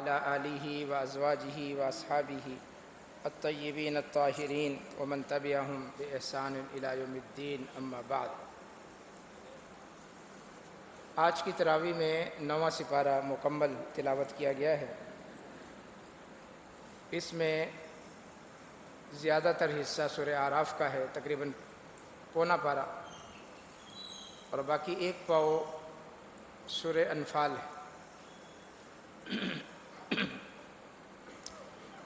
وعلى آله وأزواجه وأصحابه الطيبين الطاهرين ومن تبعهم بإحسان إلى يوم الدين أما بعد۔ آج کی تراویح میں 9واں سپارہ مکمل تلاوت کیا گیا ہے۔ اس میں زیادہ تر حصہ سورہ اعراف کا ہے، تقریباً پونا پارہ، اور باقی ایک پاؤ سورہ انفال ہے۔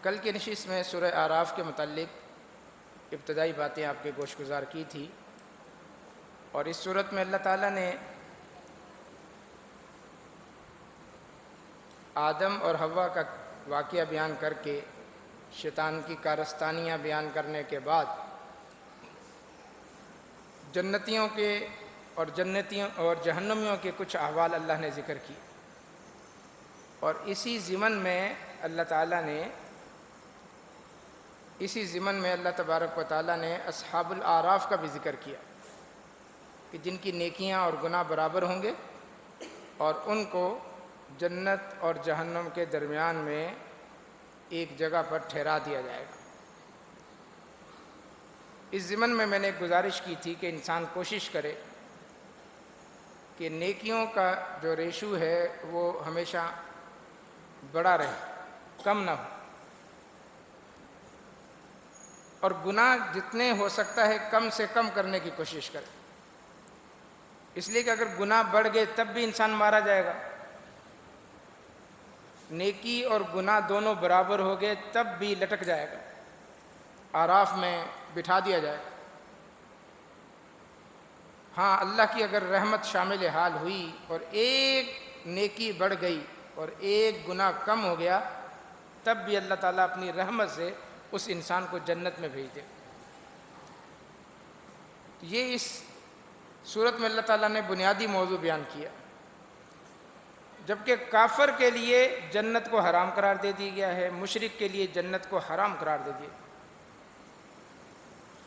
کل کی نشست میں سورہ اعراف کے متعلق ابتدائی باتیں آپ کے گوش گزار کی تھی، اور اس صورت میں اللہ تعالیٰ نے آدم اور حوا کا واقعہ بیان کر کے شیطان کی کارستانیاں بیان کرنے کے بعد جنتیوں کے اور جہنمیوں کے کچھ احوال اللہ نے ذکر کی، اور اسی ضمن میں اللہ تبارک و تعالیٰ نے اصحاب الاعراف کا بھی ذکر کیا کہ جن کی نیکیاں اور گناہ برابر ہوں گے، اور ان کو جنت اور جہنم کے درمیان میں ایک جگہ پر ٹھہرا دیا جائے گا۔ اس ضمن میں نے ایک گزارش کی تھی کہ انسان کوشش کرے کہ نیکیوں کا جو ریشو ہے وہ ہمیشہ بڑا رہے، کم نہ ہو، اور گناہ جتنے ہو سکتا ہے کم سے کم کرنے کی کوشش کرے، اس لیے کہ اگر گناہ بڑھ گئے تب بھی انسان مارا جائے گا، نیکی اور گناہ دونوں برابر ہو گئے تب بھی لٹک جائے گا، اعراف میں بٹھا دیا جائے گا۔ ہاں، اللہ کی اگر رحمت شامل حال ہوئی اور ایک نیکی بڑھ گئی اور ایک گناہ کم ہو گیا، تب بھی اللہ تعالیٰ اپنی رحمت سے اس انسان کو جنت میں بھیج دے۔ یہ اس صورت میں اللہ تعالیٰ نے بنیادی موضوع بیان کیا، جبکہ کافر کے لیے جنت کو حرام قرار دے دیا گیا ہے، مشرک کے لیے جنت کو حرام قرار دے دیا۔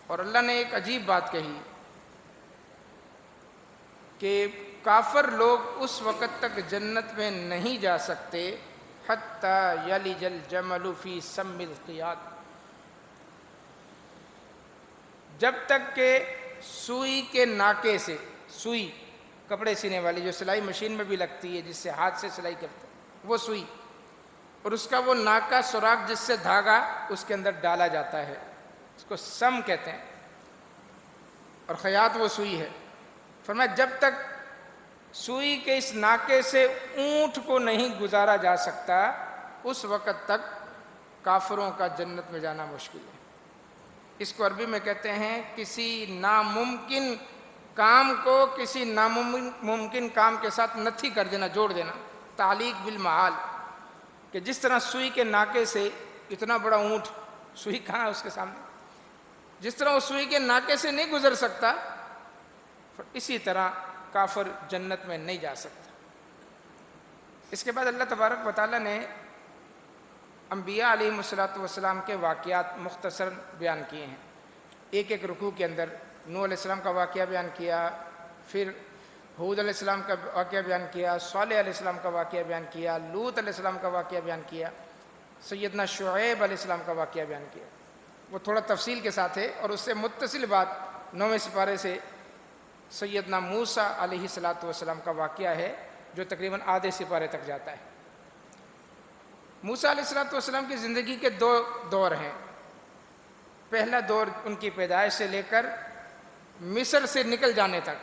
اور اللہ نے ایک عجیب بات کہی کہ کافر لوگ اس وقت تک جنت میں نہیں جا سکتے حتی یلج الجمل فی سم الخیاط، جب تک کہ سوئی کے ناکے سے، سوئی کپڑے سینے والی جو سلائی مشین میں بھی لگتی ہے، جس سے ہاتھ سے سلائی کرتے ہیں، وہ سوئی، اور اس کا وہ ناکا سوراخ جس سے دھاگا اس کے اندر ڈالا جاتا ہے، اس کو سم کہتے ہیں، اور خیاط وہ سوئی ہے۔ فرمایا جب تک سوئی کے اس ناکے سے اونٹ کو نہیں گزارا جا سکتا، اس وقت تک کافروں کا جنت میں جانا مشکل ہے۔ اس کو عربی میں کہتے ہیں کسی ناممکن کام کو کسی ناممکن کام کے ساتھ نتھی کر دینا، جوڑ دینا، تعلیق بالمعال، کہ جس طرح سوئی کے ناکے سے اتنا بڑا اونٹ، سوئی کہاں ہے اس کے سامنے، جس طرح وہ سوئی کے ناکے سے نہیں گزر سکتا، اسی طرح کافر جنت میں نہیں جا سکتا۔ اس کے بعد اللہ تبارک و تعالیٰ نے انبیاء علیہ السلام کے واقعات مختصر بیان کیے ہیں، ایک ایک رکوع کے اندر۔ نوح علیہ السلام کا واقعہ بیان کیا، پھر ہود علیہ السلام کا واقعہ بیان کیا، صالح علیہ السلام کا واقعہ بیان کیا، لوط علیہ السلام کا واقعہ بیان کیا، سیدنا شعیب علیہ السلام کا واقعہ بیان کیا۔ وہ تھوڑا تفصیل کے ساتھ ہے، اور اس سے متصل بات 9ویں سپارے سے سیدنا موسیٰ علیہ السلام کا واقعہ ہے، جو تقریباً آدھے سپارے تک جاتا ہے۔ موسیٰ علیہ السلام کی زندگی کے 2 دور ہیں۔ پہلا دور ان کی پیدائش سے لے کر مصر سے نکل جانے تک،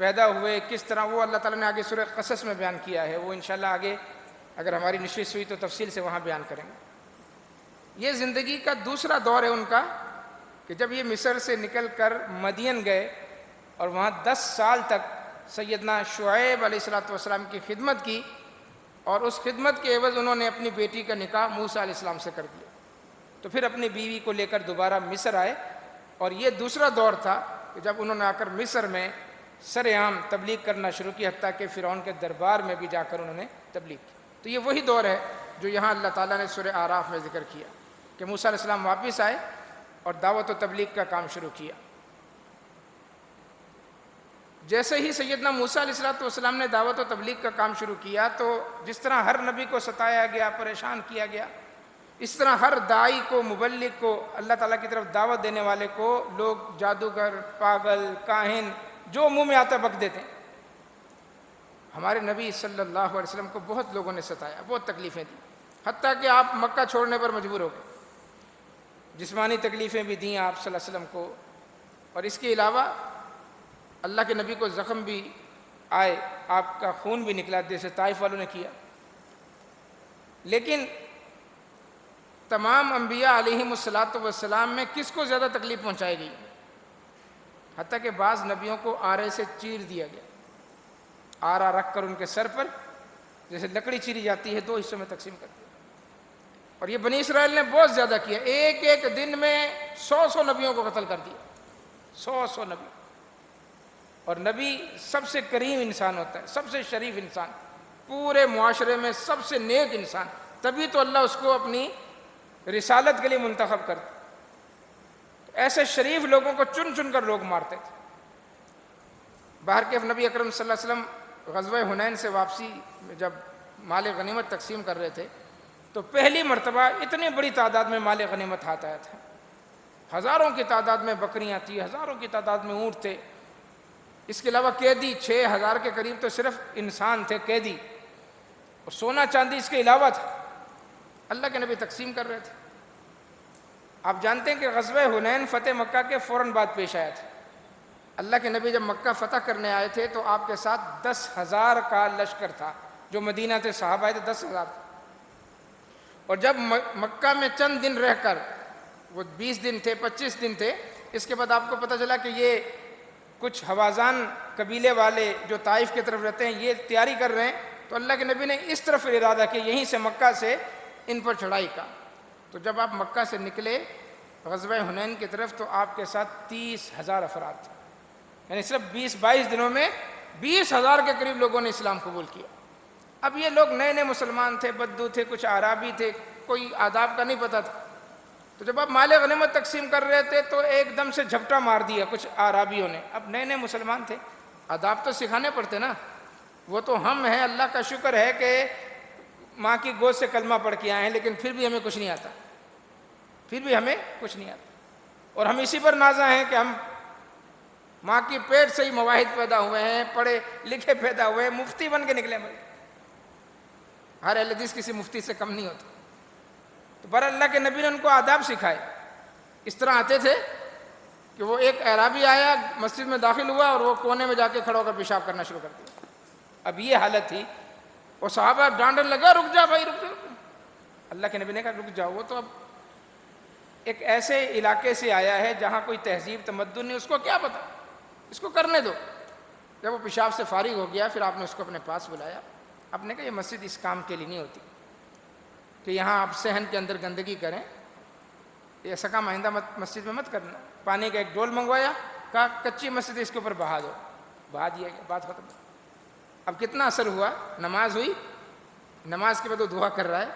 پیدا ہوئے کس طرح، وہ اللہ تعالیٰ نے آگے سورہ قصص میں بیان کیا ہے، وہ انشاءاللہ آگے اگر ہماری نشست ہوئی تو تفصیل سے وہاں بیان کریں گے۔ یہ زندگی کا دوسرا دور ہے ان کا، کہ جب یہ مصر سے نکل کر مدین گئے اور وہاں 10 سال تک سیدنا شعیب علیہ السلام کی خدمت کی، اور اس خدمت کے عوض انہوں نے اپنی بیٹی کا نکاح موسیٰ علیہ السلام سے کر دیا، تو پھر اپنی بیوی کو لے کر دوبارہ مصر آئے، اور یہ دوسرا دور تھا کہ جب انہوں نے آ کر مصر میں سر عام تبلیغ کرنا شروع کی، حتیٰ کہ فرعون کے دربار میں بھی جا کر انہوں نے تبلیغ کی۔ تو یہ وہی دور ہے جو یہاں اللہ تعالیٰ نے سورہ اعراف میں ذکر کیا، کہ موسیٰ علیہ السلام واپس آئے اور دعوت و تبلیغ کا کام شروع کیا۔ جیسے ہی سیدنا موسیٰ علیہ السلام نے دعوت و تبلیغ کا کام شروع کیا تو جس طرح ہر نبی کو ستایا گیا، پریشان کیا گیا، اس طرح ہر داعی کو، مبلغ کو، اللہ تعالیٰ کی طرف دعوت دینے والے کو لوگ جادوگر، پاگل، کاہن، جو منہ میں آتا بک دیتے ہیں۔ ہمارے نبی صلی اللہ علیہ وسلم کو بہت لوگوں نے ستایا، بہت تکلیفیں دی، حتیٰ کہ آپ مکہ چھوڑنے پر مجبور ہو گئے۔ جسمانی تکلیفیں بھی دیں آپ صلی اللہ علیہ وسلم کو، اور اس کے علاوہ اللہ کے نبی کو زخم بھی آئے، آپ کا خون بھی نکلا جیسے طائف والوں نے کیا۔ لیکن تمام انبیاء علیہم الصلاۃ میں کس کو زیادہ تکلیف پہنچائی گئی؟ حتیٰ کہ بعض نبیوں کو آرے سے چیر دیا گیا، آرا رکھ کر ان کے سر پر جیسے لکڑی چیری جاتی ہے، دو حصوں میں تقسیم کر دیا۔ اور یہ بنی اسرائیل نے بہت زیادہ کیا، ایک ایک دن میں 100 نبیوں کو قتل کر دیا، 100 نبی۔ اور نبی سب سے کریم انسان ہوتا ہے، سب سے شریف انسان، پورے معاشرے میں سب سے نیک انسان، تبھی تو اللہ اس کو اپنی رسالت کے لیے منتخب کرتا۔ ایسے شریف لوگوں کو چن چن کر لوگ مارتے تھے۔ بہرکیف نبی اکرم صلی اللہ علیہ وسلم غزوہ حنین سے واپسی میں جب مال غنیمت تقسیم کر رہے تھے تو پہلی مرتبہ اتنی بڑی تعداد میں مال غنیمت ہاتھ آیا تھا، ہزاروں کی تعداد میں بکریاں تھیں، ہزاروں کی تعداد میں اونٹ تھے، اس کے علاوہ قیدی 6000 کے قریب تو صرف انسان تھے قیدی، اور سونا چاندی اس کے علاوہ تھا۔ اللہ کے نبی تقسیم کر رہے تھے۔ آپ جانتے ہیں کہ غزوہ حنین فتح مکہ کے فوراً بعد پیش آیا تھا۔ اللہ کے نبی جب مکہ فتح کرنے آئے تھے تو آپ کے ساتھ 10,000 کا لشکر تھا، جو مدینہ تھے صحابہ تھے 10,000 تھے۔ اور جب مکہ میں چند دن رہ کر، وہ 20 دن تھے، 25 دن تھے، اس کے بعد آپ کو پتہ چلا کہ یہ کچھ حوازان قبیلے والے جو طائف کی طرف رہتے ہیں یہ تیاری کر رہے ہیں، تو اللہ کے نبی نے اس طرف ارادہ کیا، یہیں سے مکہ سے ان پر چڑھائی کا۔ تو جب آپ مکہ سے نکلے غزوہ حنین کی طرف تو آپ کے ساتھ 30,000 افراد تھے، یعنی صرف 20-22 دنوں میں 20,000 کے قریب لوگوں نے اسلام قبول کیا۔ اب یہ لوگ نئے نئے مسلمان تھے، بدو تھے، کچھ اعرابی تھے، کوئی آداب کا نہیں پتہ تھا۔ تو جب آپ مال غنیمت تقسیم کر رہے تھے تو ایک دم سے جھپٹا مار دیا کچھ اعرابیوں نے، اب نئے نئے مسلمان تھے، آداب تو سکھانے پڑتے نا۔ وہ تو ہم ہیں، اللہ کا شکر ہے کہ ماں کی گود سے کلمہ پڑھ کے آئے ہیں، لیکن پھر بھی ہمیں کچھ نہیں آتا، پھر بھی ہمیں کچھ نہیں آتا، اور ہم اسی پر نازا ہیں کہ ہم ماں کی پیٹ سے ہی مواہد پیدا ہوئے ہیں، پڑھے لکھے پیدا ہوئے ہیں، مفتی بن کے نکلے ملے۔ ہر اہل حدیث کسی مفتی سے کم نہیں ہوتا۔ تو پر اللہ کے نبی نے ان کو آداب سکھائے، اس طرح آتے تھے کہ وہ ایک اعرابی آیا، مسجد میں داخل ہوا اور وہ کونے میں جا کے کھڑا ہو کر پیشاب کرنا شروع کر دیا۔ اب یہ حالت تھی، اور صحابہ ڈانٹنے لگا، رک جا بھائی رک جا۔ اللہ کے نبی نے کہا رک جاؤ، وہ تو اب ایک ایسے علاقے سے آیا ہے جہاں کوئی تہذیب تمدن نہیں، اس کو کیا پتہ، اس کو کرنے دو۔ جب وہ پیشاب سے فارغ ہو گیا پھر آپ نے اس کو اپنے پاس بلایا، آپ نے کہا یہ مسجد اس کام کے لیے نہیں ہوتی کہ یہاں آپ صحن کے اندر گندگی کریں، ایسا کام آئندہ مسجد میں مت کرنا۔ پانی کا ایک ڈول منگوایا، کہا کچی مسجد اس کے اوپر بہا دو، بہا دیا گیا، بات ختم۔ اب کتنا اثر ہوا؟ نماز ہوئی، نماز کے بعد وہ دعا کر رہا ہے،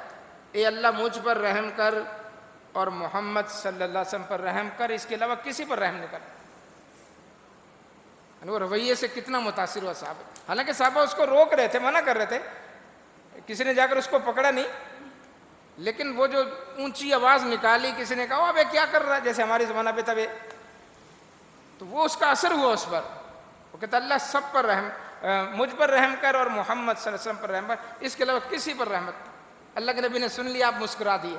اے اللہ مجھ پر رحم کر اور محمد صلی اللہ علیہ وسلم پر رحم کر، اس کے علاوہ کسی پر رحم نہیں کر۔ وہ رویے سے کتنا متاثر ہوا صحابہ، حالانکہ صحابہ اس کو روک رہے تھے، منع کر رہے تھے، کسی نے جا کر اس کو پکڑا نہیں، لیکن وہ جو اونچی آواز نکالی، کسی نے کہا ابے کیا کر رہا ہے، جیسے ہماری زمانہ پہ تبے، تو وہ اس کا اثر ہوا اس پر۔ وہ کہتا اللہ سب پر رحم، مجھ پر رحم کر اور محمد صلی اللہ علیہ وسلم پر رحم کر، اس کے علاوہ کسی پر رحمت۔ اللہ کے نبی نے سن لیا، آپ مسکرا دیے،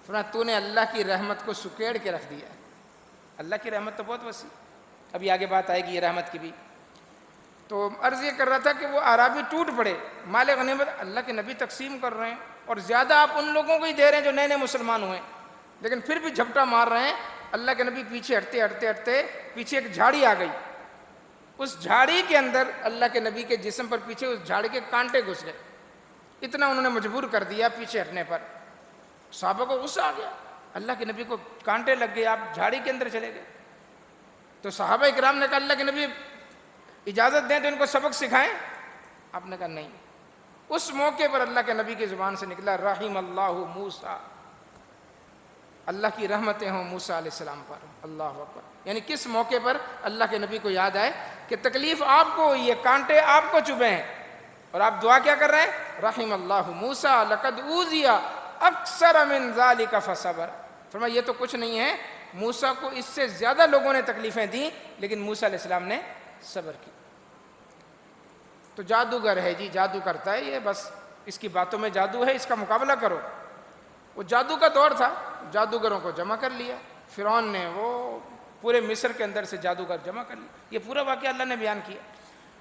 فرمایا تو نے اللہ کی رحمت کو سکیڑ کے رکھ دیا۔ اللہ کی رحمت تو بہت وسیع، ابھی آگے بات آئے گی یہ رحمت کی بھی۔ تو عرض یہ کر رہا تھا کہ وہ اعرابی ٹوٹ پڑے، مال غنیمت اللہ کے نبی تقسیم کر رہے ہیں اور زیادہ آپ ان لوگوں کو ہی دے رہے ہیں جو نئے نئے مسلمان ہوئے ہیں، لیکن پھر بھی جھپٹا مار رہے ہیں۔ اللہ کے نبی پیچھے ہٹتے ہٹتے ہٹتے پیچھے ایک جھاڑی آ گئی، اس جھاڑی کے اندر اللہ کے نبی کے جسم پر پیچھے اس جھاڑی کے کانٹے گھس گئے، اتنا انہوں نے مجبور کر دیا پیچھے ہٹنے پر۔ صحابہ کو غصہ آ گیا، اللہ کے نبی کو کانٹے لگ گئے، آپ جھاڑی کے اندر چلے گئے۔ تو صحابہ اکرام نے کہا اللہ کے نبی اجازت دیں تو ان کو سبق سکھائیں، آپ نے کہا نہیں۔ اس موقع پر اللہ کے نبی کی زبان سے نکلا رحم اللہ موسیٰ، اللہ کی رحمتیں ہوں موسیٰ علیہ السلام پر. اللہ اکبر. یعنی کس موقع پر اللہ کے نبی کو یاد آئے کہ تکلیف آپ کو ہوئی ہے، کانٹے آپ کو چبھے ہیں، اور آپ دعا کیا کر رہے ہیں؟ رحم اللہ موسیٰ لقد اوذی اکثر من ذلک فصبر. فرمایا یہ تو کچھ نہیں ہے، موسیٰ کو اس سے زیادہ لوگوں نے تکلیفیں دیں لیکن موسیٰ علیہ السلام نے صبر کی. تو جادوگر ہے جی، جادو کرتا ہے یہ، بس اس کی باتوں میں جادو ہے، اس کا مقابلہ کرو. وہ جادو کا دور تھا، جادوگروں کو جمع کر لیا فرعون نے، وہ پورے مصر کے اندر سے جادوگر جمع کر لیا. یہ پورا واقعہ اللہ نے بیان کیا.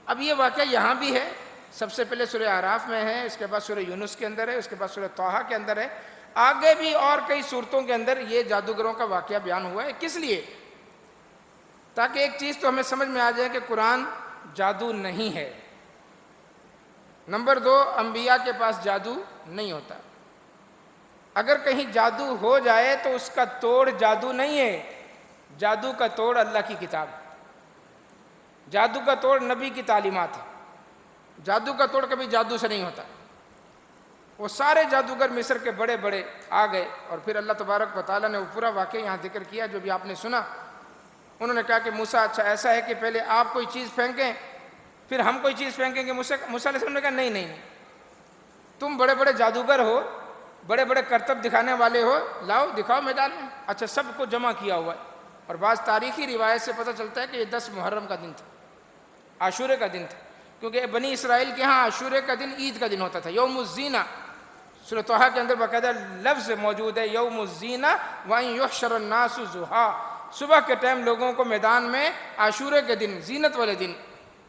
اب یہ واقعہ یہاں بھی ہے، سب سے پہلے سورہ اعراف میں ہے، اس کے بعد سورہ یونس کے اندر ہے، اس کے بعد سورہ طٰہٰ کے اندر ہے، آگے بھی اور کئی صورتوں کے اندر یہ جادوگروں کا واقعہ بیان ہوا ہے. کس لیے؟ تاکہ ایک چیز تو ہمیں سمجھ میں آ جائے کہ قرآن جادو نہیں ہے. نمبر 2، انبیاء کے پاس جادو نہیں ہوتا. اگر کہیں جادو ہو جائے تو اس کا توڑ جادو نہیں ہے، جادو کا توڑ اللہ کی کتاب، جادو کا توڑ نبی کی تعلیمات ہے. جادو کا توڑ کبھی جادو سے نہیں ہوتا. وہ سارے جادوگر مصر کے بڑے بڑے آ گئے، اور پھر اللہ تبارک و تعالیٰ نے وہ پورا واقعہ یہاں ذکر کیا جو بھی آپ نے سنا. انہوں نے کہا کہ موسیٰ اچھا ایسا ہے کہ پہلے آپ کوئی چیز پھینکیں پھر ہم کوئی چیز پھینکیں گے. موسیٰ علیہ السلام نے کہا نہیں نہیں نہیں، تم بڑے بڑے جادوگر ہو، بڑے بڑے کرتب دکھانے والے ہو، لاؤ دکھاؤ میدان میں. اچھا سب کو جمع کیا ہوا ہے، اور بعض تاریخی روایت سے پتہ چلتا ہے کہ یہ 10 محرم کا دن تھا، عاشورے کا دن تھا، کیونکہ بنی اسرائیل کے ہاں عاشورے کا دن عید کا دن ہوتا تھا، یوم الزینہ. سورہ طٰہٰ کے اندر باقاعدہ لفظ موجود ہے یوم الزینہ وَأَن يُحْشَرَ النَّاسُ ضُحًى، صبح کے ٹائم لوگوں کو میدان میں عاشورے کے دن، زینت والے دن.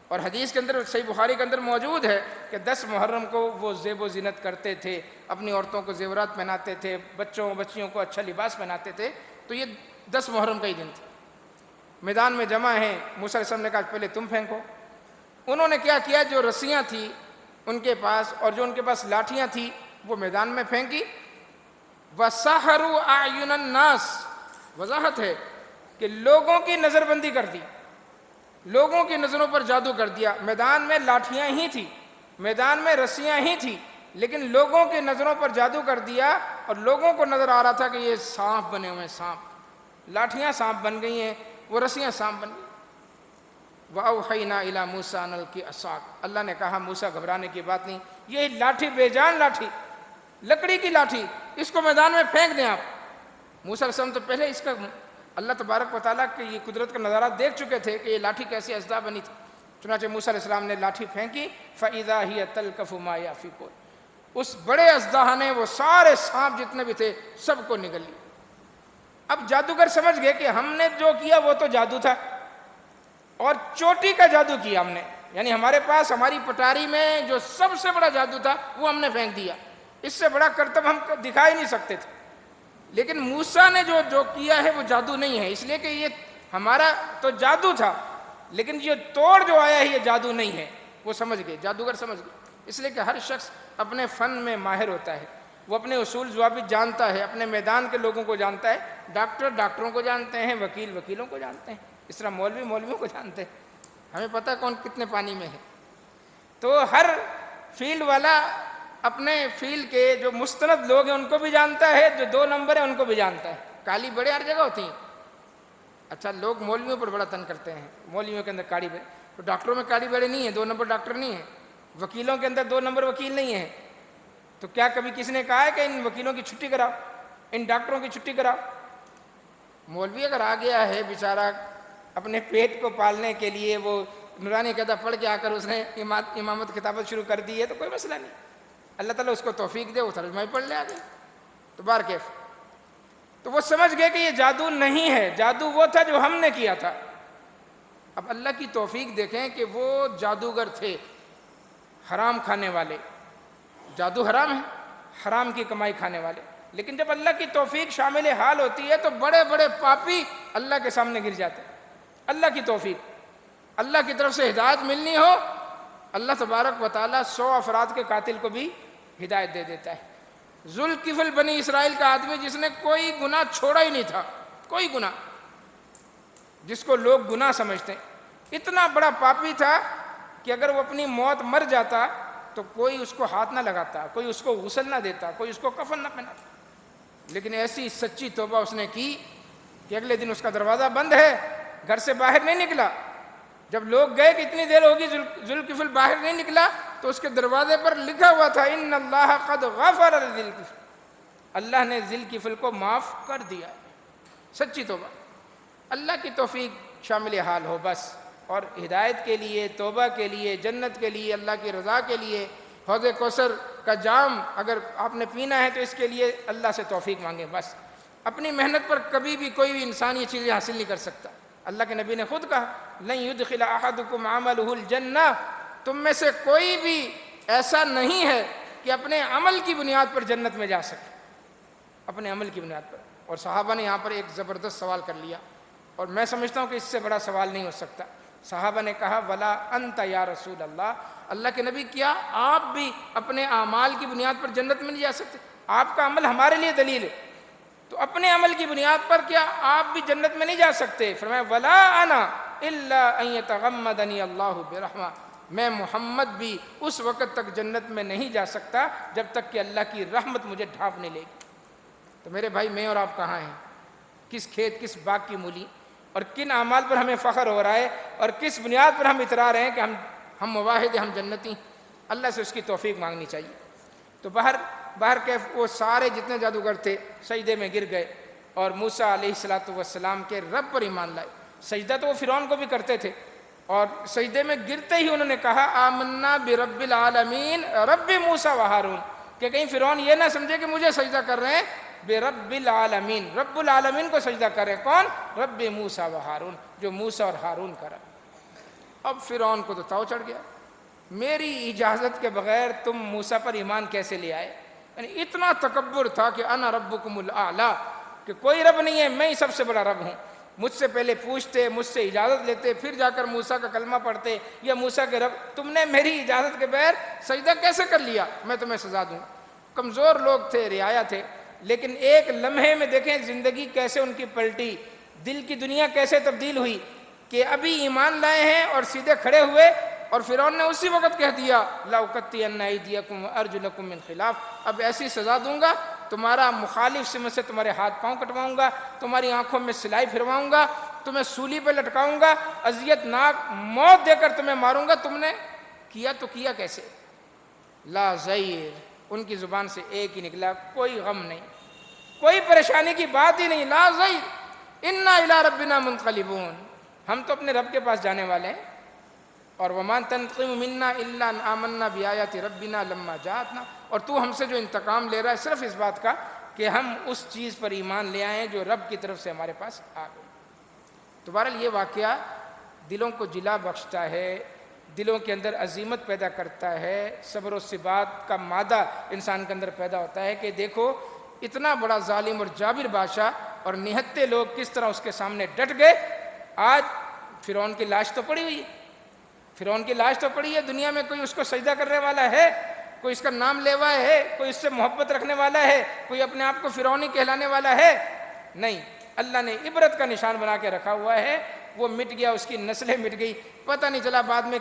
اور حدیث کے اندر صحیح بخاری کے اندر موجود ہے کہ 10 محرم کو وہ زیب و زینت کرتے تھے، اپنی عورتوں کو زیورات پہناتے تھے، بچیوں کو اچھا لباس پہناتے تھے. تو یہ 10 محرم کا ہی دن تھا. میدان میں جمع ہیں، موسیٰ علیہ السلام نے کہا پہلے تم پھینکو. انہوں نے کیا کیا؟ جو رسیاں تھیں ان کے پاس اور جو ان کے پاس لاٹھیاں تھیں وہ میدان میں پھینکی. وَسَحَرُوا أَعْيُنَ النَّاسِ، وضاحت ہے کہ لوگوں کی نظر بندی کر دی، لوگوں کی نظروں پر جادو کر دیا. میدان میں لاٹھیاں ہی تھی، میدان میں رسیاں ہی تھی، لیکن لوگوں کی نظروں پر جادو کر دیا، اور لوگوں کو نظر آ رہا تھا کہ یہ سانپ بنے ہوئے ہیں، سانپ، لاٹھیاں سانپ بن گئی ہیں، وہ رسیاں سانپ بن گئی. وَأَوْحَيْنَا إِلَىٰ مُوسَىٰ أَنْ أَلْقِ عَصَاكَ، اللہ نے کہا موسیٰ گھبرانے کی بات نہیں، یہ لاٹھی بے جان لاٹھی، لکڑی کی لاٹھی، اس کو میدان میں پھینک دیں آپ. موسیٰ علیہ السلام تو پہلے اس کا اللہ تبارک و تعالیٰ کی یہ قدرت کا نظارہ دیکھ چکے تھے کہ یہ لاٹھی کیسی اژدہا بنی تھی. چنانچہ موسیٰ علیہ السلام نے لاٹھی پھینکی، فَإِذَا هِيَ تَلْقَفُ مَا يَأْفِكُونَ، اس بڑے اژدہا نے وہ سارے سانپ جتنے بھی تھے سب کو نگل لیا. اب جادوگر سمجھ گئے کہ ہم نے جو کیا وہ تو جادو تھا، اور چوٹی کا جادو کیا ہم نے، یعنی ہمارے پاس ہماری پٹاری میں جو سب سے بڑا جادو تھا وہ ہم نے پھینک دیا، اس سے بڑا کرتب ہم دکھا ہی نہیں سکتے تھے. لیکن موسیٰ نے جو کیا ہے وہ جادو نہیں ہے، اس لیے کہ یہ ہمارا تو جادو تھا، لیکن یہ توڑ جو آیا ہے یہ جادو نہیں ہے. وہ سمجھ گئے، جادوگر سمجھ گئے. اس لیے کہ ہر شخص اپنے فن میں ماہر ہوتا ہے، وہ اپنے اصول ضوابط جانتا ہے، اپنے میدان کے لوگوں کو جانتا ہے. ڈاکٹر ڈاکٹروں کو جانتے ہیں، وکیل وکیلوں کو جانتے ہیں، اس طرح مولوی مولویوں کو جانتے ہیں. ہمیں پتہ کون کتنے پانی میں ہے. تو ہر فیلڈ والا اپنے فیلڈ کے جو مستند لوگ ہیں ان کو بھی جانتا ہے، جو 2 نمبر ہیں ان کو بھی جانتا ہے. کالی بڑے ہر جگہ ہوتی ہیں. اچھا لوگ مولویوں پر بڑا تن کرتے ہیں، مولویوں کے اندر کاڑی بڑے، تو ڈاکٹروں میں کاڑی بڑے نہیں ہیں، 2 نمبر ڈاکٹر نہیں ہیں. وکیلوں کے اندر 2 نمبر وکیل نہیں ہیں. تو کیا کبھی کسی نے کہا ہے کہ ان وکیلوں کی چھٹی کراؤ، ان ڈاکٹروں کی چھٹی کراؤ؟ مولوی اگر آ گیا ہے بیچارہ اپنے پیٹ کو پالنے کے لیے، وہ نورانی قاعدہ پڑھ کے آ کر اس نے امامت کتابت شروع کر دی ہے تو کوئی مسئلہ نہیں، اللہ تعالیٰ اس کو توفیق دے، وہ ترجمہ ہی پڑھ لے آگے. تو بار کیف، تو وہ سمجھ گئے کہ یہ جادو نہیں ہے، جادو وہ تھا جو ہم نے کیا تھا. اب اللہ کی توفیق دیکھیں کہ وہ جادوگر تھے حرام کھانے والے، جادو حرام ہے، حرام کی کمائی کھانے والے. لیکن جب اللہ کی توفیق شامل حال ہوتی ہے تو بڑے بڑے پاپی اللہ کے سامنے گر جاتے ہیں. اللہ کی توفیق، اللہ کی طرف سے ہدایت ملنی ہو، اللہ تبارک و تعالیٰ 100 افراد کے قاتل کو بھی ہدایت دے دیتا ہے. ذوالکفل بنی اسرائیل کا آدمی جس نے کوئی گناہ چھوڑا ہی نہیں تھا، کوئی گناہ، جس کو لوگ گناہ سمجھتے ہیں، اتنا بڑا پاپی تھا کہ اگر وہ اپنی موت مر جاتا تو کوئی اس کو ہاتھ نہ لگاتا، کوئی اس کو غسل نہ دیتا، کوئی اس کو کفن نہ پہناتا. لیکن ایسی سچی توبہ اس نے کی کہ اگلے دن اس کا دروازہ بند ہے، گھر سے باہر نہیں نکلا۔ جب لوگ گئے کہ اتنی دیر ہوگی ذوالکفل باہر نہیں نکلا، تو اس کے دروازے پر لکھا ہوا تھا ان اللہ قد غفر لذوالکفل، اللہ نے ذوالکفل کو معاف کر دیا۔ سچی توبہ، اللہ کی توفیق شامل حال ہو بس، اور ہدایت کے لیے، توبہ کے لیے، جنت کے لیے، اللہ کی رضا کے لیے، حوض کوثر کا جام اگر آپ نے پینا ہے تو اس کے لیے اللہ سے توفیق مانگیں بس۔ اپنی محنت پر کبھی بھی کوئی بھی انسان یہ چیزیں حاصل نہیں کر سکتا۔ اللہ کے نبی نے خود کہا لن يدخل احدکم عملہ الجنہ، تم میں سے کوئی بھی ایسا نہیں ہے کہ اپنے عمل کی بنیاد پر جنت میں جا سکے، اپنے عمل کی بنیاد پر۔ اور صحابہ نے یہاں پر ایک زبردست سوال کر لیا، اور میں سمجھتا ہوں کہ اس سے بڑا سوال نہیں ہو سکتا۔ صحابہ نے کہا ولا انت یا رسول اللہ، اللہ کے نبی کیا آپ بھی اپنے اعمال کی بنیاد پر جنت میں نہیں جا سکتے؟ آپ کا عمل ہمارے لیے دلیل ہے، تو اپنے عمل کی بنیاد پر کیا آپ بھی جنت میں نہیں جا سکتے؟ فرمایا ولا انا الا ان یتغمدنی اللہ برحمہ، میں محمد بھی اس وقت تک جنت میں نہیں جا سکتا جب تک کہ اللہ کی رحمت مجھے ڈھانپ نہیں لے گی۔ تو میرے بھائی، میں اور آپ کہاں ہیں؟ کس کھیت، کس باغ کی مولی، اور کن اعمال پر ہمیں فخر ہو رہا ہے، اور کس بنیاد پر ہم اترا رہے ہیں کہ ہم مواحد ہیں، ہم جنتی؟ اللہ سے اس کی توفیق مانگنی چاہیے۔ تو باہر کے وہ سارے جتنے جادوگر تھے سجدے میں گر گئے، اور موسیٰ علیہ السلام کے رب پر ایمان لائے۔ سجدہ تو وہ فرعون کو بھی کرتے تھے، اور سجدے میں گرتے ہی انہوں نے کہا آمنا برب العالمین رب موسیٰ و ہارون، کہ کہیں فرعون یہ نہ سمجھے کہ مجھے سجدہ کر رہے ہیں، برب العالمین، رب العالمین کو سجدہ کر رہے ہیں۔ کون؟ رب موسیٰ و ہارون، جو موسیٰ اور ہارون کا رب۔ اب فرعون کو تو تاؤ چڑھ گیا، میری اجازت کے بغیر تم موسیٰ پر ایمان کیسے لے آئے؟ یعنی اتنا تکبر تھا کہ انا ربکم الاعلی، کہ کوئی رب نہیں ہے، میں ہی سب سے بڑا رب ہوں۔ مجھ سے پہلے پوچھتے، مجھ سے اجازت لیتے، پھر جا کر موسیٰ کا کلمہ پڑھتے، یا موسیٰ کے رب تم نے میری اجازت کے بغیر سجدہ کیسے کر لیا؟ میں تمہیں سزا دوں۔ کمزور لوگ تھے، رعایا تھے، لیکن ایک لمحے میں دیکھیں زندگی کیسے ان کی پلٹی، دل کی دنیا کیسے تبدیل ہوئی، کہ ابھی ایمان لائے ہیں اور سیدھے کھڑے ہوئے، اور فرعون نے اسی وقت کہہ دیا لَأُقَطِّعَنَّ أَيْدِيَكُمْ وَأَرْجُلَكُمْ مِنْ خِلَافٍ، اب ایسی سزا دوں گا، تمہارا مخالف سمت سے تمہارے ہاتھ پاؤں کٹواؤں گا، تمہاری آنکھوں میں سلائی پھرواؤں گا، تمہیں سولی پہ لٹکاؤں گا، اذیت ناک موت دے کر تمہیں ماروں گا۔ تم نے کیا تو کیا کیسے؟ لا ضیر، ان کی زبان سے ایک ہی نکلا، کوئی غم نہیں، کوئی پریشانی کی بات ہی نہیں، لا ضیر انا الی ربنا منقلبون، ہم تو اپنے رب کے پاس جانے والے ہیں۔ اور وما تنقم منا الا ان آمنا بآیات ربنا لما جاءتنا، اور تو ہم سے جو انتقام لے رہا ہے صرف اس بات کا کہ ہم اس چیز پر ایمان لے آئے ہیں جو رب کی طرف سے ہمارے پاس آ گئی۔ تو بہرحال یہ واقعہ دلوں کو جلا بخشتا ہے، دلوں کے اندر عزیمت پیدا کرتا ہے، صبر و ثبات کا مادہ انسان کے اندر پیدا ہوتا ہے کہ دیکھو اتنا بڑا ظالم اور جابر بادشاہ اور نہتے لوگ کس طرح اس کے سامنے ڈٹ گئے۔ آج فرعون کی لاش تو پڑی ہوئی ہے، فرعون کی لاش تو پڑی ہے، دنیا میں کوئی اس کو سجدہ کرنے والا ہے؟ کوئی اس کا نام لیوا ہے؟ کوئی اس سے محبت رکھنے والا ہے؟ کوئی اپنے آپ کو فرعونی کہلانے والا ہے؟ نہیں، اللہ نے عبرت کا نشان بنا کے رکھا ہوا ہے، وہ مٹ گیا، اس کی نسلیں مٹ گئی، پتہ نہیں چلا بعد میں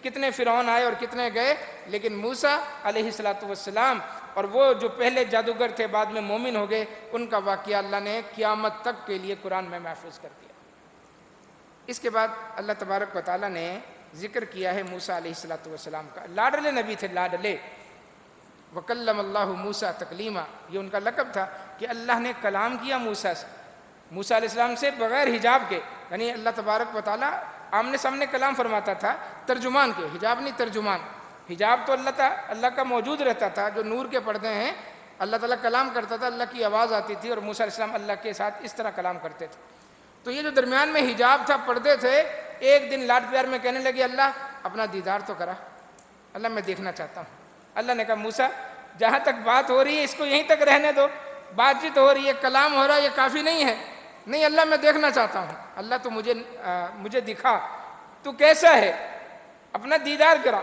کتنے فرعون آئے اور کتنے گئے، لیکن موسیٰ علیہ السلام اور وہ جو پہلے جادوگر تھے بعد میں مومن ہو گئے، ان کا واقعہ اللہ نے قیامت تک کے لیے قرآن میں محفوظ کر دیا۔ اس کے بعد اللہ تبارک و تعالیٰ نے ذکر کیا ہے موسیٰ علیہ السلام کا، لاڈلے نبی تھے، لاڈلے۔ وَكَلَّمَ اللَّهُ مُوسَىٰ تَكْلِيمًا، یہ ان کا لقب تھا کہ اللہ نے کلام کیا موسیٰ سے، موسیٰ علیہ السلام سے بغیر حجاب کے، یعنی اللہ تبارک و تعالیٰ آمنے سامنے کلام فرماتا تھا، ترجمان کے، حجاب نہیں، ترجمان۔ حجاب تو اللہ کا موجود رہتا تھا، جو نور کے پردے ہیں، اللہ تعالیٰ کلام کرتا تھا، اللہ کی آواز آتی تھی، اور موسیٰ علیہ السلام اللہ کے ساتھ اس طرح کلام کرتے تھے۔ تو یہ جو درمیان میں حجاب تھا، پردے تھے، ایک دن لاڈ پیار میں کہنے لگے اللہ اپنا دیدار تو کرا، اللہ میں دیکھنا چاہتا ہوں۔ اللہ نے کہا موسیٰ جہاں تک بات ہو رہی ہے اس کو یہیں تک رہنے دو، بات چیت ہو رہی ہے، کلام ہو رہا ہے، یہ کافی نہیں ہے۔ نہیں اللہ میں دیکھنا چاہتا ہوں، اللہ تو مجھے دکھا، تو کیسا ہے، اپنا دیدار کرا۔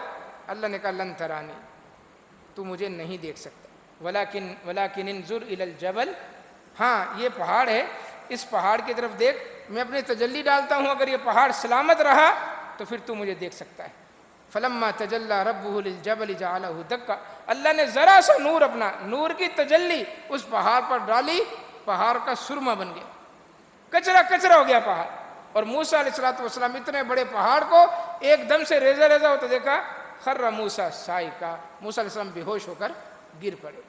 اللہ نے کہا لن ترانی، تو مجھے نہیں دیکھ سکتا، ولیکن انظر الی الجبل، ہاں یہ پہاڑ ہے، اس پہاڑ کی طرف دیکھ، میں اپنی تجلی ڈالتا ہوں، اگر یہ پہاڑ سلامت رہا تو پھر تو مجھے دیکھ سکتا ہے۔ فلما تجلی ربہ للجبل جعلہ دکا، اللہ نے ذرا سا نور، اپنا نور کی تجلی اس پہاڑ پر ڈالی، پہاڑ کا سرما بن گیا، کچرا کچرا ہو گیا پہاڑ۔ اور موسیٰ علیہ السلام اتنے بڑے پہاڑ کو ایک دم سے ریزہ ریزہ ہوتا دیکھا، خر موسیٰ صاعقہ، موسیٰ علیہ السلام بے ہوش ہو کر گر پڑے۔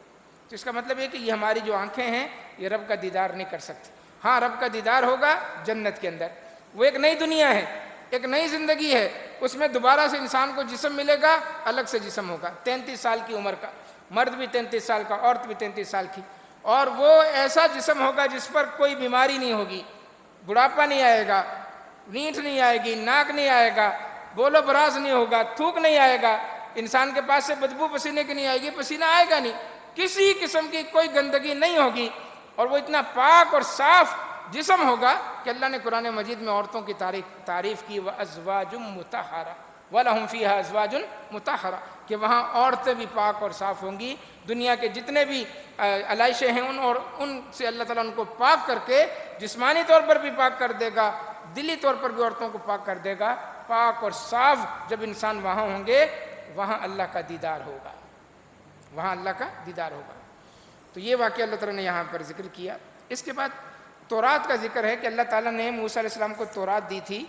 تو اس کا مطلب ہے کہ یہ ہماری جو آنکھیں ہیں یہ رب کا دیدار نہیں کر سکتی۔ ہاں رب کا دیدار ہوگا جنت کے اندر، وہ ایک نئی دنیا ہے، ایک نئی زندگی ہے، اس میں دوبارہ سے انسان کو جسم ملے گا، الگ سے جسم ہوگا، 33 سال کی عمر کا، مرد بھی 33 سال کا، عورت بھی 33 سال کی، اور وہ ایسا جسم ہوگا جس پر کوئی بیماری نہیں ہوگی، بڑھاپا نہیں آئے گا، نینٹ نہیں آئے گی، ناک نہیں آئے گا، بول و براز نہیں ہوگا، تھوک نہیں آئے گا، انسان کے پاس سے بدبو پسینے کی نہیں آئے گی، پسینہ آئے گا نہیں، کسی قسم کی کوئی گندگی نہیں ہوگی، اور وہ اتنا پاک اور صاف جسم ہوگا کہ اللہ نے قرآن مجید میں عورتوں کی تعریف کی، وَأَزْوَاجٌ مُطَهَّرَةٌ وَلَهُمْ فِيهَا أَزْوَاجٌ مُطَهَّرَةٌ، کہ وہاں عورتیں بھی پاک اور صاف ہوں گی، دنیا کے جتنے بھی علائشیں ہیں ان سے اللہ تعالیٰ ان کو پاک کر کے جسمانی طور پر بھی پاک کر دے گا، دلی طور پر بھی عورتوں کو پاک کر دے گا۔ پاک اور صاف جب انسان وہاں ہوں گے، وہاں اللہ کا دیدار ہوگا، وہاں اللہ کا دیدار ہوگا۔ تو یہ واقعہ اللہ تعالیٰ نے یہاں پر ذکر کیا۔ اس کے بعد تورات کا ذکر ہے کہ اللہ تعالیٰ نے موسیٰ علیہ السلام کو تورات دی تھی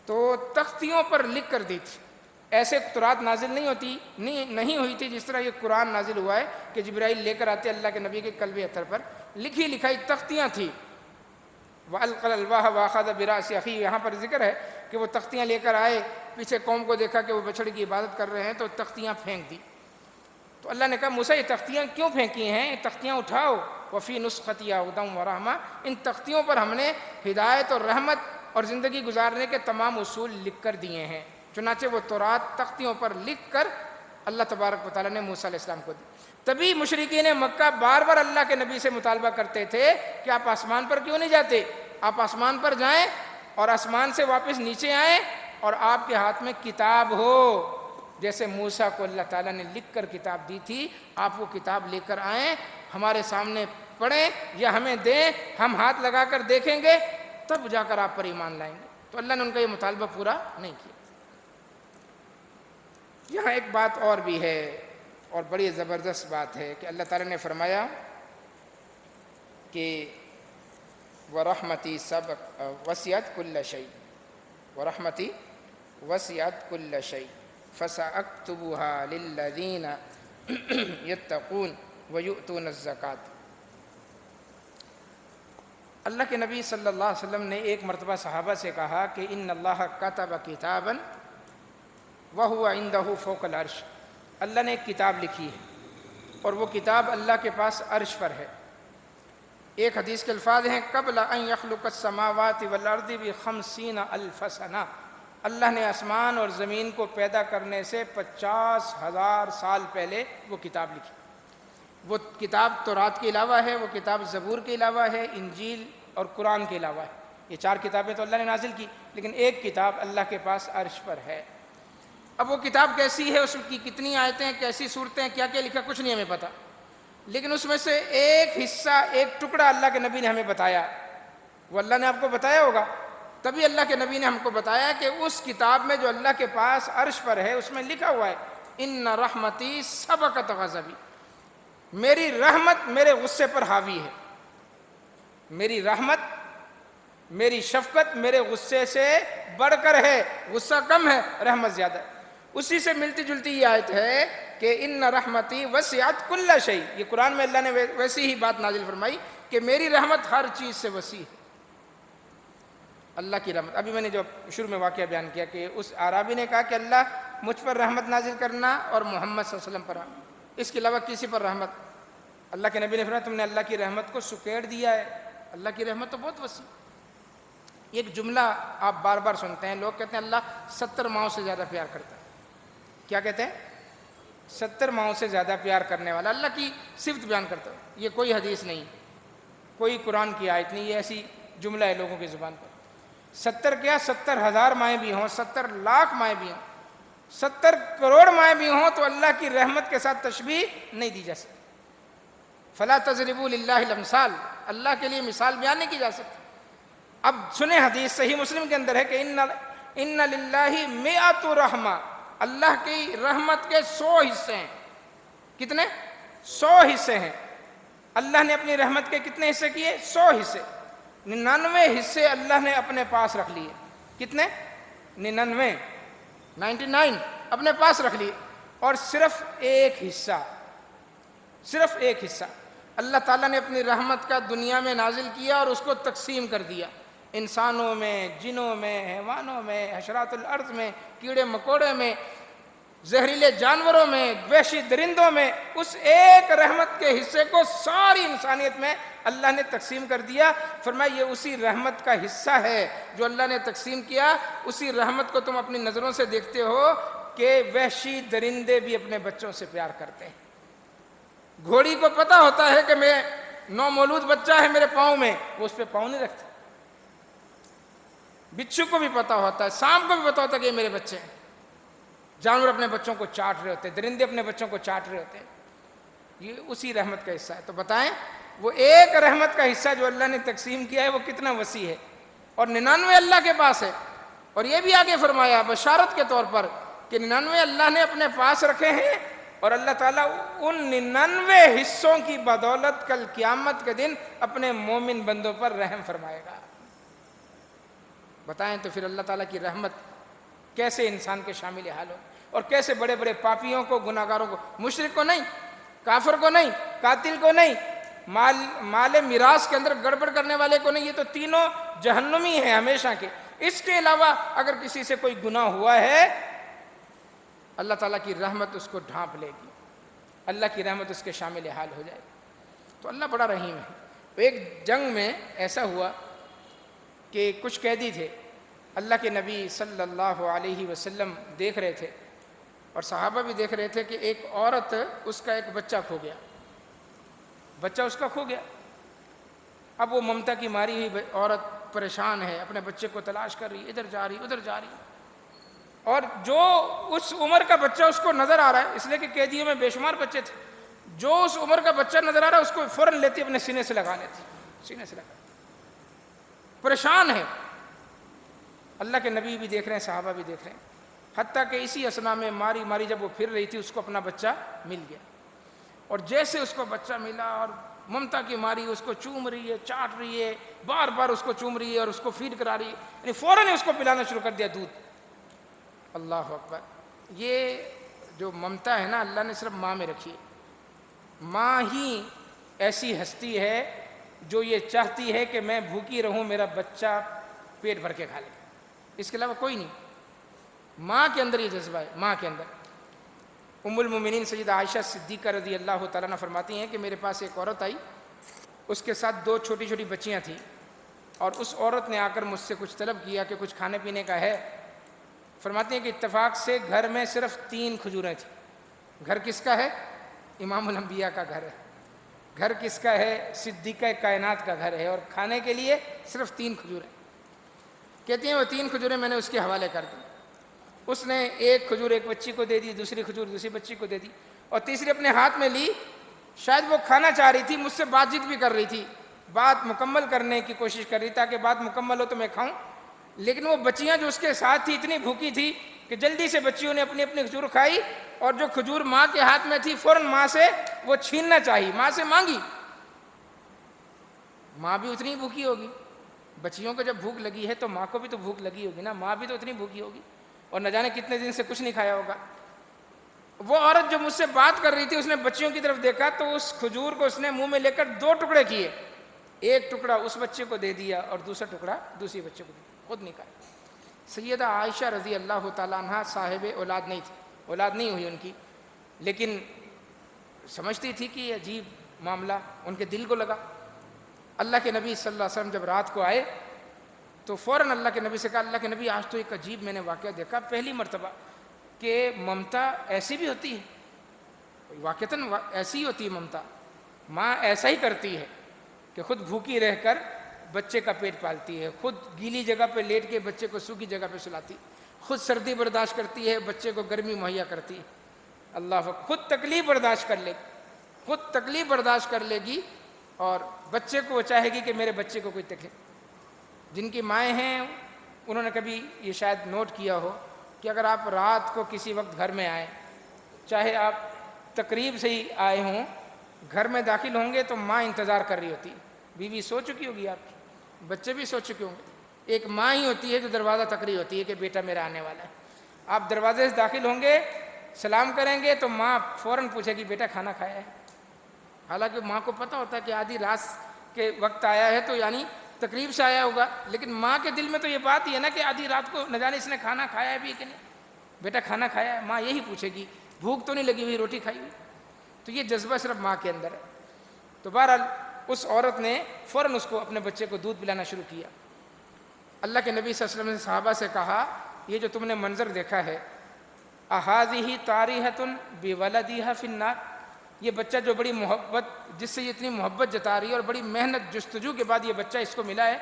تو تختیوں پر لکھ کر دی تھی، ایسے تورات نازل نہیں ہوئی تھی جس طرح یہ قرآن نازل ہوا ہے کہ جبرائیل لے کر آتے اللہ کے نبی کے قلب اطہر پر، لکھی لکھائی تختیاں تھی۔ وَأَلْقَى الْأَلْوَاحَ وَأَخَذَ بِرَأْسِ أَخِيهِ، یہاں پر ذکر ہے کہ وہ تختیاں لے کر آئے، پیچھے قوم کو دیکھا کہ وہ بچڑے کی عبادت کر رہے ہیں تو تختیاں پھینک دی۔ تو اللہ نے کہا موسیٰ یہ تختیاں کیوں پھینکی ہیں؟ یہ تختیاں اٹھاؤ، وفی نسختیا ہدی ورحمہ، ان تختیوں پر ہم نے ہدایت اور رحمت اور زندگی گزارنے کے تمام اصول لکھ کر دیے ہیں۔ چنانچہ وہ تورات تختیوں پر لکھ کر اللہ تبارک و تعالیٰ نے موسیٰ علیہ السلام کو دی۔ تبھی مشرکین مکہ بار بار اللہ کے نبی سے مطالبہ کرتے تھے کہ آپ آسمان پر کیوں نہیں جاتے، آپ آسمان پر جائیں اور آسمان سے واپس نیچے آئیں اور آپ کے ہاتھ میں کتاب ہو، جیسے موسیٰ کو اللہ تعالیٰ نے لکھ کر کتاب دی تھی، آپ وہ کتاب لے کر آئیں، ہمارے سامنے پڑھیں یا ہمیں دیں، ہم ہاتھ لگا کر دیکھیں گے تب جا کر آپ پر ایمان لائیں گے۔ تو اللہ نے ان کا یہ مطالبہ پورا نہیں کیا۔ یہاں ایک بات اور بھی ہے اور بڑی زبردست بات ہے کہ اللہ تعالیٰ نے فرمایا کہ وَرَحْمَتِي وَسِعَتْ كُلَّ شَيْءٍ، وَرَحْمَتِي وَسِعَتْ كُلَّ شَيْءٍ فَسَأَكْتُبُهَا لِلَّذِينَ يَتَّقُونَ وَيُؤْتُونَ الزَّكَاةَ۔ اللہ کے نبی صلی اللہ علیہ وسلم نے ایک مرتبہ صحابہ سے کہا کہ ان اللہ کتب کتابا وہو عندہ فوق العرش، اللہ نے ایک کتاب لکھی ہے اور وہ کتاب اللہ کے پاس عرش پر ہے۔ ایک حدیث کے الفاظ ہیں قبل ان یخلق السماوات والارض ب50 الف سنہ، اللہ نے آسمان اور زمین کو پیدا کرنے سے 50,000 سال پہلے وہ کتاب لکھی۔ وہ کتاب تورات کے علاوہ ہے، وہ کتاب زبور کے علاوہ ہے، انجیل اور قرآن کے علاوہ ہے۔ یہ 4 کتابیں تو اللہ نے نازل کی، لیکن ایک کتاب اللہ کے پاس عرش پر ہے۔ اب وہ کتاب کیسی ہے، اس کی کتنی آیتیں ہیں، کیسی صورتیں ہیں، کیا کیا لکھا، کچھ نہیں ہمیں پتہ، لیکن اس میں سے ایک حصہ، ایک ٹکڑا اللہ کے نبی نے ہمیں بتایا۔ وہ اللہ نے آپ کو بتایا ہوگا، تبھی اللہ کے نبی نے ہم کو بتایا کہ اس کتاب میں جو اللہ کے پاس عرش پر ہے اس میں لکھا ہوا ہے ان رحمتی سبقت غضبی، میری رحمت میرے غصے پر حاوی ہے، میری رحمت میری شفقت میرے غصے سے بڑھ کر ہے، غصہ کم ہے رحمت زیادہ ہے۔ اسی سے ملتی جلتی یہ آیت ہے کہ ان رحمتی وسعت کل شیء، یہ قرآن میں اللہ نے ویسی ہی بات نازل فرمائی کہ میری رحمت ہر چیز سے وسیع ہے۔ اللہ کی رحمت، ابھی میں نے جو شروع میں واقعہ بیان کیا کہ اس اعرابی نے کہا کہ اللہ مجھ پر رحمت نازل کرنا اور محمد صلی اللہ علیہ وسلم پر، اس کے علاوہ کسی پر رحمت۔ اللہ کے نبی نے فرمایا تم نے اللہ کی رحمت کو سکیڑ دیا ہے، اللہ کی رحمت تو بہت وسیع۔ ایک جملہ آپ بار بار سنتے ہیں، لوگ کہتے ہیں اللہ 70 ماؤں سے زیادہ پیار کرتا ہے۔ کیا کہتے ہیں؟ 70 ماؤں سے زیادہ پیار کرنے والا، اللہ کی صفت بیان کرتا ہے۔ یہ کوئی حدیث نہیں، کوئی قرآن کی آیت نہیں، یہ ایسی جملہ ہے لوگوں کی زبان پر۔ 70 کیا، 70,000 مائیں بھی ہوں، 70 لاکھ مائیں بھی ہوں، 70 کروڑ مائیں بھی ہوں تو اللہ کی رحمت کے ساتھ تشبیہ نہیں دی جا سکتی۔ فلا تضربوا للہ الامثال، اللہ کے لیے مثال بیان نہیں کی جا سکتی۔ اب سنیں حدیث صحیح مسلم کے اندر ہے کہ ان للہ 100 رحمہ، اللہ کی رحمت کے 100 حصے ہیں. کتنے؟ 100 حصے ہیں. اللہ نے اپنی رحمت کے کتنے حصے کیے؟ 100 حصے. 99 حصے اللہ نے اپنے پاس رکھ لیے. کتنے؟ 99 اپنے پاس رکھ لیے. اور صرف ایک حصہ اللہ تعالیٰ نے اپنی رحمت کا دنیا میں نازل کیا اور اس کو تقسیم کر دیا. انسانوں میں، جنوں میں، حیوانوں میں، حشرات الارض میں، کیڑے مکوڑے میں، زہریلے جانوروں میں، وحشی درندوں میں. اس ایک رحمت کے حصے کو ساری انسانیت میں اللہ نے تقسیم کر دیا. فرمایا یہ اسی رحمت کا حصہ ہے جو اللہ نے تقسیم کیا. اسی رحمت کو تم اپنی نظروں سے دیکھتے ہو کہ وحشی درندے بھی اپنے بچوں سے پیار کرتے ہیں. گھوڑی کو پتہ ہوتا ہے کہ میں نومولود بچہ ہے میرے پاؤں میں، وہ اس پہ پاؤں نہیں رکھتے. بچھو کو بھی پتہ ہوتا ہے، سانپ کو بھی پتہ ہوتا ہے کہ یہ میرے بچے ہیں. جانور اپنے بچوں کو چاٹ رہے ہوتے ہیں، درندے اپنے بچوں کو چاٹ رہے ہوتے ہیں. یہ اسی رحمت کا حصہ ہے. تو بتائیں وہ ایک رحمت کا حصہ جو اللہ نے تقسیم کیا ہے وہ کتنا وسیع ہے. اور 99 اللہ کے پاس ہے. اور یہ بھی آگے فرمایا بشارت کے طور پر کہ 99 اللہ نے اپنے پاس رکھے ہیں اور اللہ تعالیٰ ان 99 حصوں کی بدولت کل قیامت کے دن اپنے مومن بندوں پر رحم فرمائے گا. بتائیں تو پھر اللہ تعالیٰ کی رحمت کیسے انسان کے شامل حال ہو، اور کیسے بڑے بڑے پاپیوں کو، گناہ گاروں کو، مشرک کو نہیں، کافر کو نہیں، قاتل کو نہیں، مال میراث کے اندر گڑبڑ کرنے والے کو نہیں. یہ تو تینوں جہنمی ہیں ہمیشہ کے. اس کے علاوہ اگر کسی سے کوئی گناہ ہوا ہے اللہ تعالیٰ کی رحمت اس کو ڈھانپ لے گی، اللہ کی رحمت اس کے شامل حال ہو جائے گی. تو اللہ بڑا رحیم ہے. ایک جنگ میں ایسا ہوا کہ کچھ قیدی تھے، اللہ کے نبی صلی اللہ علیہ وسلم دیکھ رہے تھے اور صحابہ بھی دیکھ رہے تھے کہ ایک عورت، اس کا ایک بچہ کھو گیا. بچہ اس کا کھو گیا. اب وہ ممتا کی ماری ہوئی عورت پریشان ہے، اپنے بچے کو تلاش کر رہی، ادھر جا رہی ادھر جا رہی. اور جو اس عمر کا بچہ اس کو نظر آ رہا ہے، اس لیے کہ قیدیوں میں بے شمار بچے تھے، جو اس عمر کا بچہ نظر آ رہا ہے اس کو فوراً لیتی اپنے سینے سے لگا لیتی، سینے سے لگا. پریشان ہے. اللہ کے نبی بھی دیکھ رہے ہیں، صحابہ بھی دیکھ رہے ہیں. حتیٰ کہ اسی اثنا میں ماری جب وہ پھر رہی تھی اس کو اپنا بچہ مل گیا. اور جیسے اس کو بچہ ملا اور ممتا کی ماری اس کو چوم رہی ہے، چاٹ رہی ہے، بار بار اس کو چوم رہی ہے اور اس کو فیڈ کرا رہی ہے، یعنی فوراً اس کو پلانا شروع کر دیا دودھ. اللہ اکبر. یہ جو ممتا ہے نا اللہ نے صرف ماں میں رکھی ہے. ماں ہی ایسی ہستی ہے جو یہ چاہتی ہے کہ میں بھوکی رہوں، میرا بچہ پیٹ بھر کے کھا لے. اس کے علاوہ کوئی نہیں. ماں کے اندر یہ جذبہ ہے، ماں کے اندر. ام المومنین سیدہ عائشہ صدیقہ رضی اللہ تعالیٰ عنہ فرماتی ہیں کہ میرے پاس ایک عورت آئی، اس کے ساتھ 2 چھوٹی چھوٹی بچیاں تھیں، اور اس عورت نے آ کر مجھ سے کچھ طلب کیا کہ کچھ کھانے پینے کا ہے. فرماتی ہیں کہ اتفاق سے گھر میں صرف 3 کھجوریں تھیں. گھر کس کا ہے؟ امام الانبیاء کا گھر ہے. گھر کس کا ہے؟ صدیقہ کائنات کا گھر ہے. اور کھانے کے لیے صرف 3 کھجوریں. کہتی ہیں وہ 3 کھجوریں میں نے اس کے حوالے کر دی. اس نے ایک کھجور ایک بچی کو دے دی، دوسری کھجور دوسری بچی کو دے دی، اور تیسری اپنے ہاتھ میں لی. شاید وہ کھانا چاہ رہی تھی، مجھ سے بات چیت بھی کر رہی تھی، بات مکمل کرنے کی کوشش کر رہی تاکہ بات مکمل ہو تو میں کھاؤں. لیکن وہ بچیاں جو اس کے ساتھ تھی اتنی بھوکی تھی کہ جلدی سے بچیوں نے اپنی اپنی کھجور کھائی، اور جو کھجور ماں کے ہاتھ میں تھی فوراً ماں سے وہ چھیننا چاہی، ماں سے مانگی. ماں بھی اتنی بھوکی ہوگی. بچیوں کو جب بھوک لگی ہے تو ماں کو بھی تو بھوک لگی ہوگی نا، ماں بھی تو اتنی بھوکی ہوگی اور نہ جانے کتنے دن سے کچھ نہیں کھایا ہوگا. وہ عورت جو مجھ سے بات کر رہی تھی اس نے بچیوں کی طرف دیکھا تو اس کھجور کو اس نے منہ میں لے کر 2 ٹکڑے کیے. ایک ٹکڑا اس بچے کو دے دیا اور دوسرا ٹکڑا دوسری بچے کو دے دیا، خود نہیں کھایا. سیدہ عائشہ رضی اللہ تعالیٰ عنہ صاحب اولاد نہیں تھی، اولاد نہیں ہوئی ان کی، لیکن سمجھتی تھی کہ یہ عجیب معاملہ ان کے دل کو لگا. اللہ کے نبی صلی اللہ علیہ وسلم جب رات کو آئے تو فوراً اللہ کے نبی سے کہا، اللہ کے نبی آج تو ایک عجیب میں نے واقعہ دیکھا، پہلی مرتبہ کہ ممتا ایسی بھی ہوتی ہے، واقعتاً ایسی ہوتی ہے ممتا. ماں ایسا ہی کرتی ہے کہ خود بھوکی رہ کر بچے کا پیٹ پالتی ہے، خود گیلی جگہ پہ لیٹ کے بچے کو سوکھی جگہ پہ سلاتی، خود سردی برداشت کرتی ہے، بچے کو گرمی مہیا کرتی ہے. اللہ خود تکلیف برداشت کر لے گی، خود تکلیف برداشت کر لے گی، اور بچے کو وہ چاہے گی کہ میرے بچے کو کوئی تکلیف. جن کی مائیں ہیں انہوں نے کبھی یہ شاید نوٹ کیا ہو کہ اگر آپ رات کو کسی وقت گھر میں آئیں، چاہے آپ تقریب سے ہی آئے ہوں، گھر میں داخل ہوں گے تو ماں انتظار کر رہی ہوتی ہے، بیوی سو چکی ہوگی آپ کی، بچے بھی سو چکے ہوں گے، ایک ماں ہی ہوتی ہے جو دروازہ تک رہی ہوتی ہے کہ بیٹا میرا آنے والا ہے۔ آپ دروازے سے داخل ہوں گے، سلام کریں گے تو ماں فوراً پوچھے گی بیٹا کھانا کھایا ہے؟ حالانکہ ماں کو پتہ ہوتا ہے کہ آدھی رات کے وقت آیا ہے تو یعنی تقریب سے آیا ہوگا، لیکن ماں کے دل میں تو یہ بات ہی ہے نا کہ آدھی رات کو نہ جانے اس نے کھانا کھایا ہے بھی کہ نہیں، بیٹا کھانا کھایا ہے، ماں یہی پوچھے گی، بھوک تو نہیں لگی ہوئی، روٹی کھائی ہوئی؟ تو یہ جذبہ صرف ماں کے اندر ہے۔ تو بہرحال اس عورت نے فوراً اس کو اپنے بچے کو دودھ پلانا شروع کیا۔ اللہ کے نبی صلی اللہ علیہ وسلم نے صحابہ سے کہا یہ جو تم نے منظر دیکھا ہے، احاذہ طاریحۃ بولدیہا فی النار، یہ بچہ جو بڑی محبت، جس سے یہ اتنی محبت جتا رہی ہے اور بڑی محنت جستجو کے بعد یہ بچہ اس کو ملا ہے،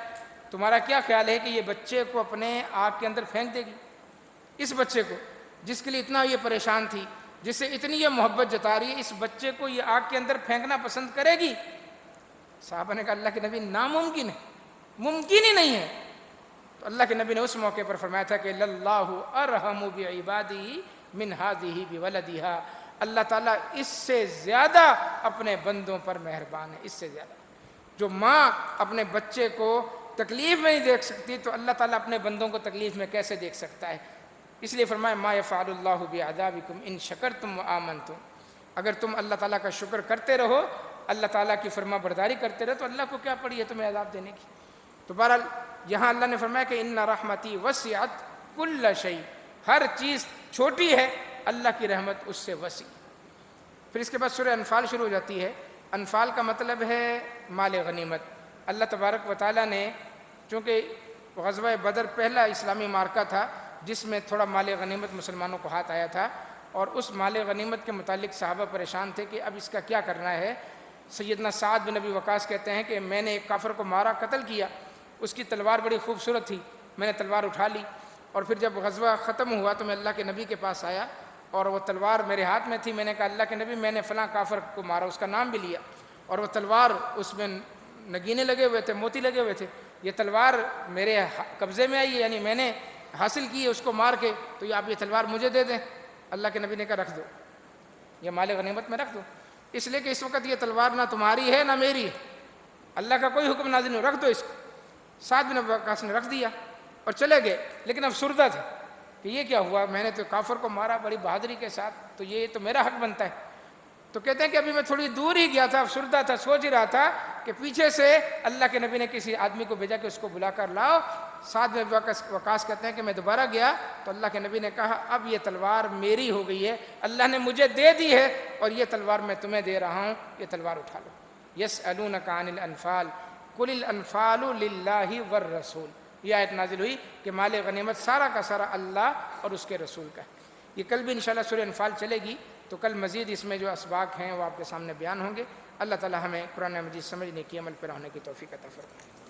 تمہارا کیا خیال ہے کہ یہ بچے کو اپنے آگ کے اندر پھینک دے گی؟ اس بچے کو جس کے لیے اتنا یہ پریشان تھی، جس سے اتنی یہ محبت جتا رہی ہے، اس بچے کو یہ آگ کے اندر پھینکنا پسند کرے گی؟ صحابہ نے کہا اللہ کے نبی ناممکن ہے، ممکن ہی نہیں ہے۔ تو اللہ کے نبی نے اس موقع پر فرمایا تھا کہ للہ ارحم بعبادہ من ہذہ بولدہا، اللہ تعالیٰ اس سے زیادہ اپنے بندوں پر مہربان ہے، اس سے زیادہ۔ جو ماں اپنے بچے کو تکلیف میں نہیں دیکھ سکتی تو اللہ تعالیٰ اپنے بندوں کو تکلیف میں کیسے دیکھ سکتا ہے؟ اس لیے فرمایا ما یفعل اللہ بعذابکم ان شکرتم وآمنتم، اگر تم اللہ تعالیٰ کا شکر کرتے رہو، اللہ تعالیٰ کی فرما برداری کرتے رہو تو اللہ کو کیا پڑی ہے تمہیں عذاب دینے کی؟ تو بہرحال یہاں اللہ نے فرمایا کہ ان رحمتی وسعت کل شیء، ہر چیز چھوٹی ہے، اللہ کی رحمت اس سے وسیع۔ پھر اس کے بعد سورہ انفال شروع ہو جاتی ہے۔ انفال کا مطلب ہے مال غنیمت۔ اللہ تبارک و تعالیٰ نے، چونکہ غزوہ بدر پہلا اسلامی معرکہ تھا جس میں تھوڑا مال غنیمت مسلمانوں کو ہاتھ آیا تھا، اور اس مال غنیمت کے متعلق صحابہ پریشان تھے کہ اب اس کا کیا کرنا ہے۔ سیدنا سعد بن ابی وقاص کہتے ہیں کہ میں نے ایک کافر کو مارا، قتل کیا، اس کی تلوار بڑی خوبصورت تھی، میں نے تلوار اٹھا لی، اور پھر جب غزوہ ختم ہوا تو میں اللہ کے نبی کے پاس آیا اور وہ تلوار میرے ہاتھ میں تھی، میں نے کہا اللہ کے نبی میں نے فلاں کافر کو مارا، اس کا نام بھی لیا، اور وہ تلوار اس میں نگینے لگے ہوئے تھے، موتی لگے ہوئے تھے، یہ تلوار میرے قبضے میں آئی ہے، یعنی میں نے حاصل کی ہے اس کو مار کے، تو یہ آپ یہ تلوار مجھے دے دیں۔ اللہ کے نبی نے کہا رکھ دو، یہ مال غنیمت میں رکھ دو، اس لیے کہ اس وقت یہ تلوار نہ تمہاری ہے نہ میری ہے، اللہ کا کوئی حکم نازل نہیں، رکھ دو اس کو۔ سعد بن ابی وقاص نے رکھ دیا اور چلے گئے، لیکن افسردہ تھے کہ یہ کیا ہوا، میں نے تو کافر کو مارا بڑی بہادری کے ساتھ، تو یہ تو میرا حق بنتا ہے۔ تو کہتے ہیں کہ ابھی میں تھوڑی دور ہی گیا تھا، افسردہ تھا، سوچ ہی رہا تھا کہ پیچھے سے اللہ کے نبی نے کسی آدمی کو بھیجا کہ اس کو بلا کر لاؤ۔ سعد بن ابی وقاص کہتے ہیں کہ میں دوبارہ گیا تو اللہ کے نبی نے کہا اب یہ تلوار میری ہو گئی ہے، اللہ نے مجھے دے دی ہے اور یہ تلوار میں تمہیں دے رہا ہوں، یہ تلوار اٹھا لو۔ یسألونک عن الانفال قل الانفال للہ والرسول، یہ آیت نازل ہوئی کہ مال غنیمت سارا کا سارا اللہ اور اس کے رسول کا ہے۔ یہ کل بھی انشاءاللہ سورہ انفال چلے گی، تو کل مزید اس میں جو اسباق ہیں وہ آپ کے سامنے بیان ہوں گے۔ اللہ تعالی ہمیں قرآن مجید سمجھنے کی، عمل پر ہونے کی توفیق عطا فرمائے۔